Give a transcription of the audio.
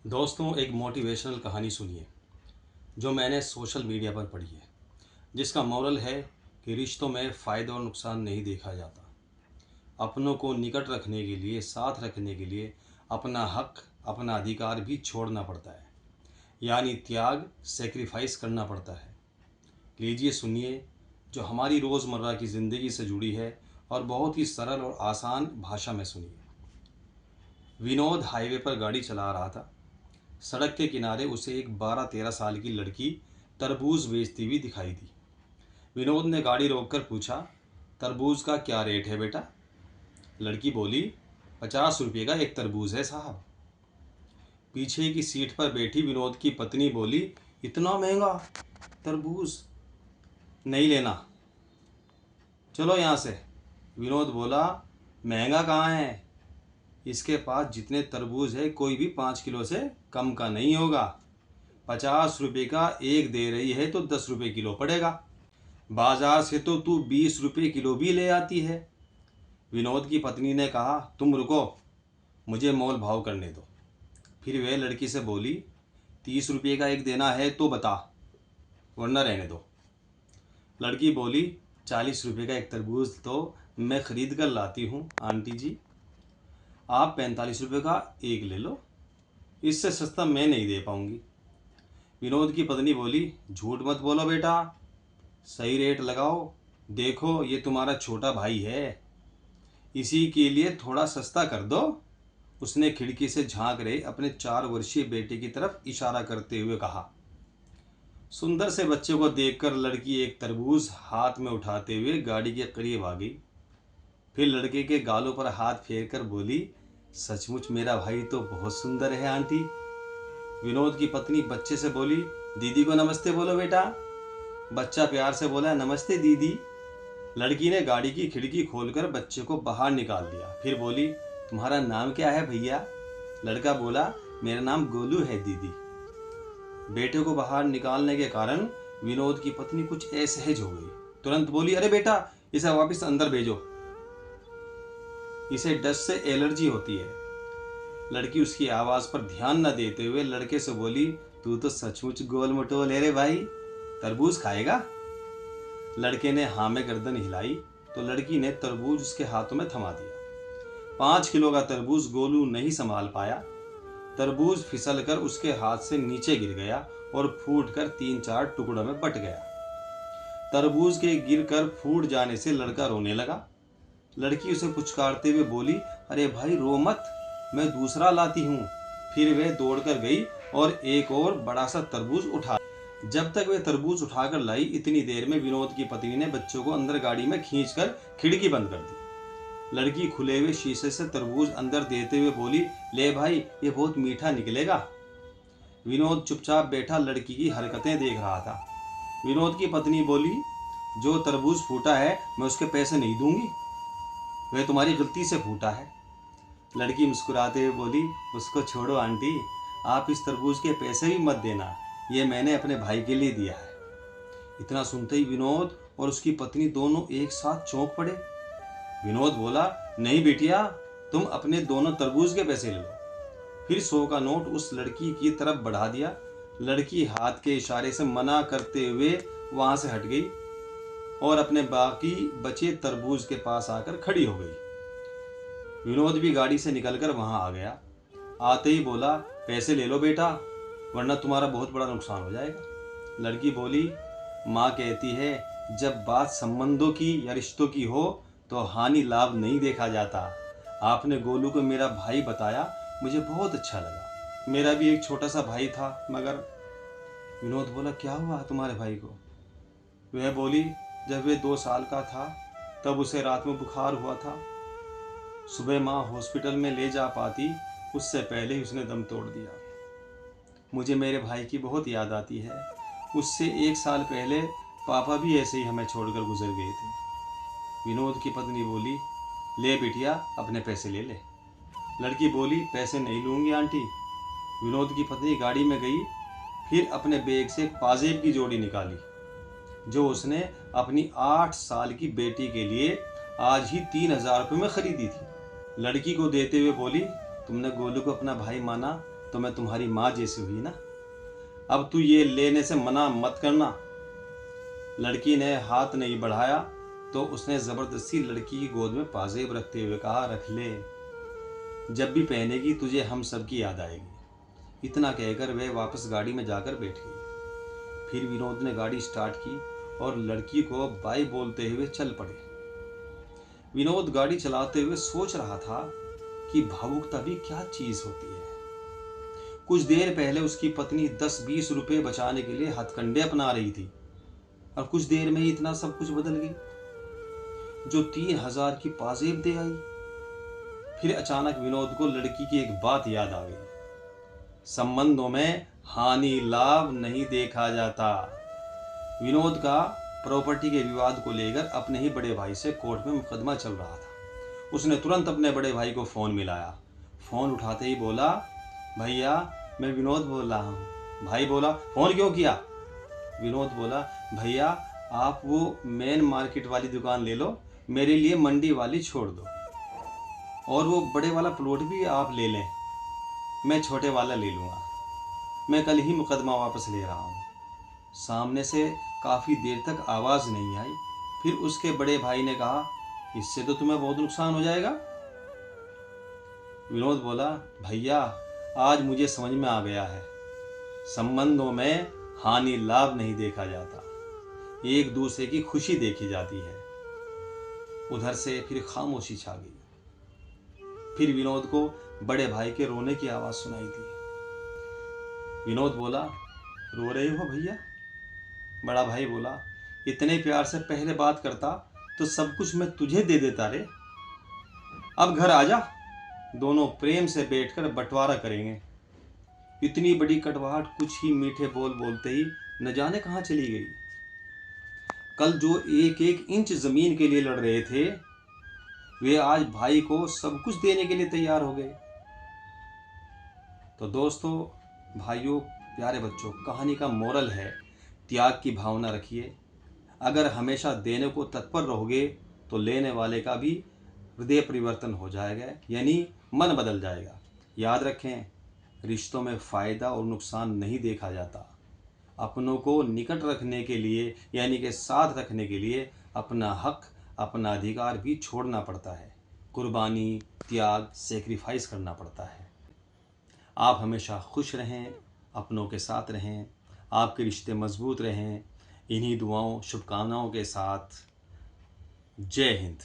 दोस्तों, एक मोटिवेशनल कहानी सुनिए जो मैंने सोशल मीडिया पर पढ़ी है, जिसका मोरल है कि रिश्तों में फ़ायदा और नुकसान नहीं देखा जाता। अपनों को निकट रखने के लिए, साथ रखने के लिए अपना हक, अपना अधिकार भी छोड़ना पड़ता है, यानी त्याग, सेक्रीफाइस करना पड़ता है। लीजिए सुनिए, जो हमारी रोज़मर्रा की ज़िंदगी से जुड़ी है और बहुत ही सरल और आसान भाषा में सुनिए। विनोद हाईवे पर गाड़ी चला रहा था। सड़क के किनारे उसे एक 12-13 साल की लड़की तरबूज बेचती हुई दिखाई दी। विनोद ने गाड़ी रोककर पूछा, तरबूज का क्या रेट है बेटा? लड़की बोली, 50 रुपये का एक तरबूज है साहब। पीछे की सीट पर बैठी विनोद की पत्नी बोली, इतना महंगा तरबूज नहीं लेना, चलो यहाँ से। विनोद बोला, महंगा कहाँ है, इसके पास जितने तरबूज है कोई भी 5 किलो से कम का नहीं होगा। 50 रुपये का एक दे रही है तो 10 रुपये किलो पड़ेगा। बाजार से तो तू 20 रुपये किलो भी ले आती है। विनोद की पत्नी ने कहा, तुम रुको, मुझे मोल भाव करने दो। फिर वह लड़की से बोली, 30 रुपये का एक देना है तो बता, वरना रहने दो। लड़की बोली, 40 रुपये का एक तरबूज तो मैं खरीद कर लाती हूँ आंटी जी, आप 45 रुपये का एक ले लो, इससे सस्ता मैं नहीं दे पाऊंगी। विनोद की पत्नी बोली, झूठ मत बोलो बेटा, सही रेट लगाओ, देखो ये तुम्हारा छोटा भाई है, इसी के लिए थोड़ा सस्ता कर दो। उसने खिड़की से झांक रहे अपने 4 वर्षीय बेटे की तरफ इशारा करते हुए कहा। सुंदर से बच्चे को देखकर लड़की एक तरबूज हाथ में उठाते हुए गाड़ी के करीब आ गई। फिर लड़के के गालों पर हाथ फेर कर बोली, सचमुच मेरा भाई तो बहुत सुंदर है आंटी। विनोद की पत्नी बच्चे से बोली, दीदी को नमस्ते बोलो बेटा। बच्चा प्यार से बोला, नमस्ते दीदी। लड़की ने गाड़ी की खिड़की खोलकर बच्चे को बाहर निकाल दिया। फिर बोली, तुम्हारा नाम क्या है भैया? लड़का बोला, मेरा नाम गोलू है दीदी। बेटे को बाहर निकालने के कारण विनोद की पत्नी कुछ असहज हो गई। तुरंत बोली, अरे बेटा, इसे वापस अंदर भेजो, इसे डस्ट से एलर्जी होती है। लड़की उसकी आवाज़ पर ध्यान न देते हुए लड़के से बोली, तू तो सचमुच गोल मटोल है रे भाई, तरबूज खाएगा? लड़के ने हाँ में गर्दन हिलाई तो लड़की ने तरबूज उसके हाथों में थमा दिया। 5 किलो का तरबूज गोलू नहीं संभाल पाया। तरबूज फिसलकर उसके हाथ से नीचे गिर गया और फूटकर 3-4 टुकड़ों में बट गया। तरबूज के गिरकर फूट जाने से लड़का रोने लगा। लड़की उसे पुचकारते हुए बोली, अरे भाई रो मत, मैं दूसरा लाती हूँ। फिर वह दौड़कर गई और एक और बड़ा सा तरबूज उठा। जब तक वह तरबूज उठाकर लाई, इतनी देर में विनोद की पत्नी ने बच्चों को अंदर गाड़ी में खींचकर खिड़की बंद कर दी। लड़की खुले हुए शीशे से तरबूज अंदर देते हुए बोली, ले भाई, ये बहुत मीठा निकलेगा। विनोद चुपचाप बैठा लड़की की हरकतें देख रहा था। विनोद की पत्नी बोली, जो तरबूज फूटा है मैं उसके पैसे नहीं दूंगी, वह तुम्हारी गलती से फूटा है। लड़की मुस्कुराते हुए बोली, उसको छोड़ो आंटी, आप इस तरबूज के पैसे भी मत देना, ये मैंने अपने भाई के लिए दिया है। इतना सुनते ही विनोद और उसकी पत्नी दोनों एक साथ चौंक पड़े। विनोद बोला, नहीं बेटिया, तुम अपने दोनों तरबूज के पैसे ले लो। फिर 100 का नोट उस लड़की की तरफ बढ़ा दिया। लड़की हाथ के इशारे से मना करते हुए वहां से हट गई और अपने बाकी बचे तरबूज के पास आकर खड़ी हो गई। विनोद भी गाड़ी से निकलकर वहां आ गया। आते ही बोला, पैसे ले लो बेटा, वरना तुम्हारा बहुत बड़ा नुकसान हो जाएगा। लड़की बोली, माँ कहती है, जब बात संबंधों की या रिश्तों की हो तो हानि लाभ नहीं देखा जाता। आपने गोलू को मेरा भाई बताया, मुझे बहुत अच्छा लगा। मेरा भी एक छोटा सा भाई था, मगर। विनोद बोला, क्या हुआ तुम्हारे भाई को? वह बोली, जब वह 2 साल का था तब उसे रात में बुखार हुआ था। सुबह माँ हॉस्पिटल में ले जा पाती, उससे पहले ही उसने दम तोड़ दिया। मुझे मेरे भाई की बहुत याद आती है। उससे 1 साल पहले पापा भी ऐसे ही हमें छोड़कर गुजर गए थे। विनोद की पत्नी बोली, ले बिटिया, अपने पैसे ले ले। लड़की बोली, पैसे नहीं लूँगी आंटी। विनोद की पत्नी गाड़ी में गई, फिर अपने बैग से एक पाजेब की जोड़ी निकाली जो उसने अपनी 8 साल की बेटी के लिए आज ही 3000 रुपये में खरीदी थी। लड़की को देते हुए बोली, तुमने गोलू को अपना भाई माना, तो मैं तुम्हारी माँ जैसी हुई ना। अब तू ये लेने से मना मत करना। लड़की ने हाथ नहीं बढ़ाया तो उसने जबरदस्ती लड़की की गोद में पाजेब रखते हुए कहा, रख ले, जब भी पहनेगी तुझे हम सब की याद आएगी। इतना कहकर वह वापस गाड़ी में जाकर बैठ गई। फिर विनोद ने गाड़ी स्टार्ट की और लड़की को बाय बोलते हुए चल पड़े। विनोद गाड़ी चलाते हुए सोच रहा था कि भावुकता भी क्या चीज होती है। कुछ देर पहले उसकी पत्नी 10-20 रुपए बचाने के लिए हथकंडे अपना रही थी और कुछ देर में ही इतना सब कुछ बदल गई, जो 3,000 की पाजेब दे आई। फिर अचानक विनोद को लड़की की एक बात याद आ गई, संबंधों में हानि लाभ नहीं देखा जाता। विनोद का प्रॉपर्टी के विवाद को लेकर अपने ही बड़े भाई से कोर्ट में मुकदमा चल रहा था। उसने तुरंत अपने बड़े भाई को फोन मिलाया। फोन उठाते ही बोला, भैया मैं विनोद बोल रहा हूँ। भाई बोला, फोन क्यों किया? विनोद बोला, भैया आप वो मेन मार्केट वाली दुकान ले लो, मेरे लिए मंडी वाली छोड़ दो, और वो बड़े वाला प्लॉट भी आप ले लें, मैं छोटे वाला ले लूँगा। मैं कल ही मुकदमा वापस ले रहा हूँ। सामने से काफ़ी देर तक आवाज़ नहीं आई। फिर उसके बड़े भाई ने कहा, इससे तो तुम्हें बहुत नुकसान हो जाएगा। विनोद बोला, भैया आज मुझे समझ में आ गया है, संबंधों में हानि लाभ नहीं देखा जाता, एक दूसरे की खुशी देखी जाती है। उधर से फिर खामोशी छा गई। फिर विनोद को बड़े भाई के रोने की आवाज़ सुनाई दी। विनोद बोला, रो रहे हो भैया? बड़ा भाई बोला, इतने प्यार से पहले बात करता तो सब कुछ मैं तुझे दे देता रे। अब घर आजा, दोनों प्रेम से बैठकर बंटवारा करेंगे। इतनी बड़ी कटवाहट कुछ ही मीठे बोल बोलते ही न जाने कहाँ चली गई। कल जो एक एक इंच जमीन के लिए लड़ रहे थे, वे आज भाई को सब कुछ देने के लिए तैयार हो गए। तो दोस्तों, भाइयों, प्यारे बच्चों, कहानी का मोरल है, त्याग की भावना रखिए। अगर हमेशा देने को तत्पर रहोगे तो लेने वाले का भी हृदय परिवर्तन हो जाएगा, यानी मन बदल जाएगा। याद रखें, रिश्तों में फ़ायदा और नुकसान नहीं देखा जाता। अपनों को निकट रखने के लिए, यानी कि साथ रखने के लिए, अपना हक, अपना अधिकार भी छोड़ना पड़ता है। कुर्बानी, त्याग, सेक्रीफाइस करना पड़ता है। आप हमेशा खुश रहें, अपनों के साथ रहें, आपके रिश्ते मजबूत रहें। इन्हीं दुआओं, शुभकामनाओं के साथ, जय हिंद।